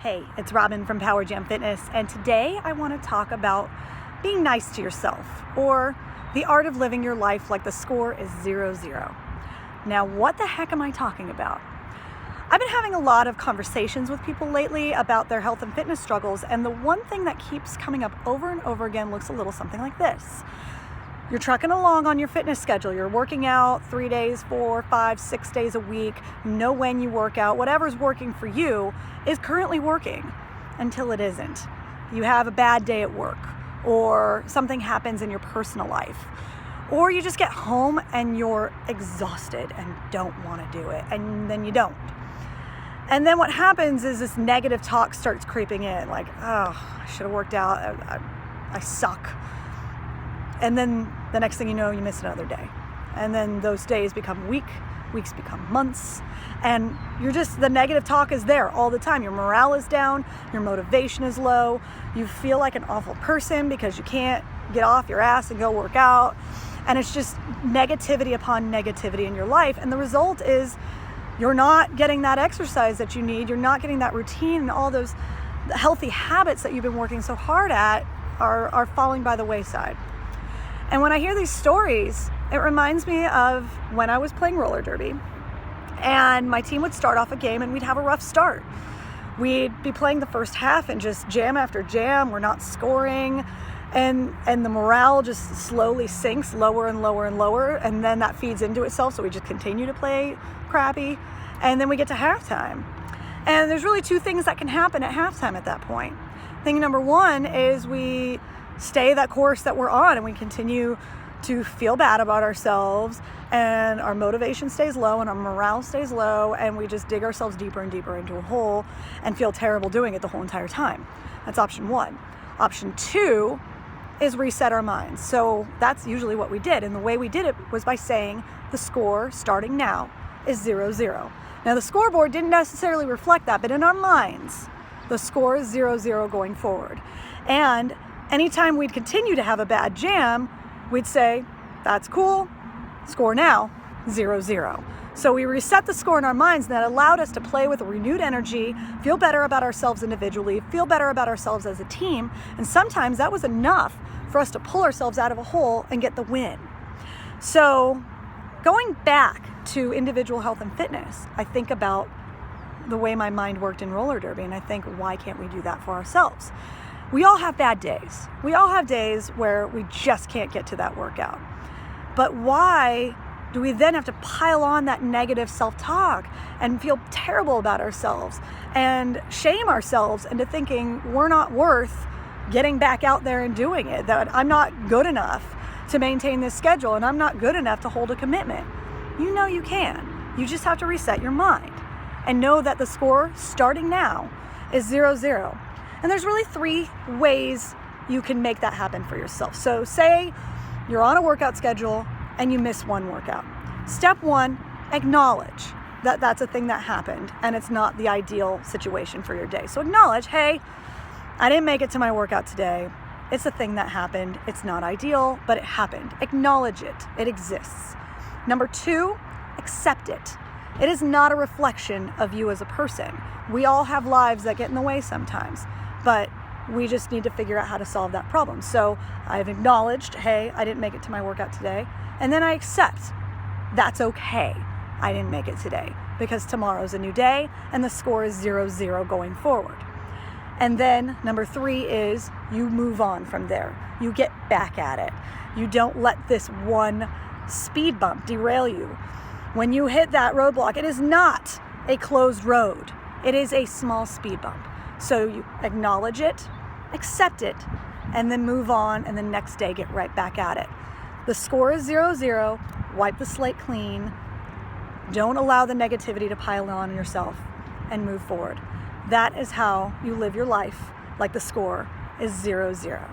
Hey, it's Robin from Power Jam Fitness, and today I want to talk about being nice to yourself, or the art of living your life like the score is 0-0. Now, what the heck am I talking about? I've been having a lot of conversations with people lately about their health and fitness struggles, and the one thing that keeps coming up over and over again looks a little something like this. You're trucking along on your fitness schedule. You're working out 3 days, 4, 5, 6 days a week. You know when you work out. Whatever's working for you is currently working until it isn't. You have a bad day at work, or something happens in your personal life, or you just get home and you're exhausted and don't want to do it, and then you don't. And then what happens is this negative talk starts creeping in, like, oh, I should have worked out. I suck. And then the next thing you know, you miss another day. And then those days become weeks become months, and the negative talk is there all the time. Your morale is down, your motivation is low, you feel like an awful person because you can't get off your ass and go work out. And it's just negativity upon negativity in your life. And the result is you're not getting that exercise that you need, you're not getting that routine, and all those healthy habits that you've been working so hard at are falling by the wayside. And when I hear these stories, it reminds me of when I was playing roller derby, and my team would start off a game and we'd have a rough start. We'd be playing the first half and just jam after jam, we're not scoring, and the morale just slowly sinks lower and lower and lower, and then that feeds into itself, so we just continue to play crappy, and then we get to halftime. And there's really two things that can happen at halftime at that point. Thing number one is we stay that course that we're on and we continue to feel bad about ourselves, and our motivation stays low and our morale stays low, and we just dig ourselves deeper and deeper into a hole and feel terrible doing it the whole entire time. That's option one. Option two is reset our minds. So that's usually what we did, and the way we did it was by saying the score starting now is 0-0. Now the scoreboard didn't necessarily reflect that, but in our minds the score is 0-0 going forward. And anytime we'd continue to have a bad jam, we'd say, that's cool, score now, 0-0. So we reset the score in our minds, and that allowed us to play with renewed energy, feel better about ourselves individually, feel better about ourselves as a team, and sometimes that was enough for us to pull ourselves out of a hole and get the win. So going back to individual health and fitness, I think about the way my mind worked in roller derby, and I think, why can't we do that for ourselves? We all have bad days. We all have days where we just can't get to that workout. But why do we then have to pile on that negative self-talk and feel terrible about ourselves and shame ourselves into thinking we're not worth getting back out there and doing it, that I'm not good enough to maintain this schedule and I'm not good enough to hold a commitment? You know you can. You just have to reset your mind and know that the score starting now is 0-0. And there's really 3 ways you can make that happen for yourself. So say you're on a workout schedule and you miss one workout. Step 1, acknowledge that that's a thing that happened and it's not the ideal situation for your day. So acknowledge, hey, I didn't make it to my workout today. It's a thing that happened. It's not ideal, but it happened. Acknowledge it. It exists. Number 2, accept it. It is not a reflection of you as a person. We all have lives that get in the way sometimes, but we just need to figure out how to solve that problem. So I've acknowledged, hey, I didn't make it to my workout today. And then I accept that's okay. I didn't make it today because tomorrow's a new day and the score is 0-0 going forward. And then number 3 is you move on from there. You get back at it. You don't let this one speed bump derail you. When you hit that roadblock, it is not a closed road. It is a small speed bump. So you acknowledge it, accept it, and then move on, and the next day get right back at it. The score is 0-0. Wipe the slate clean. Don't allow the negativity to pile on yourself, and move forward. That is how you live your life like the score is 0-0.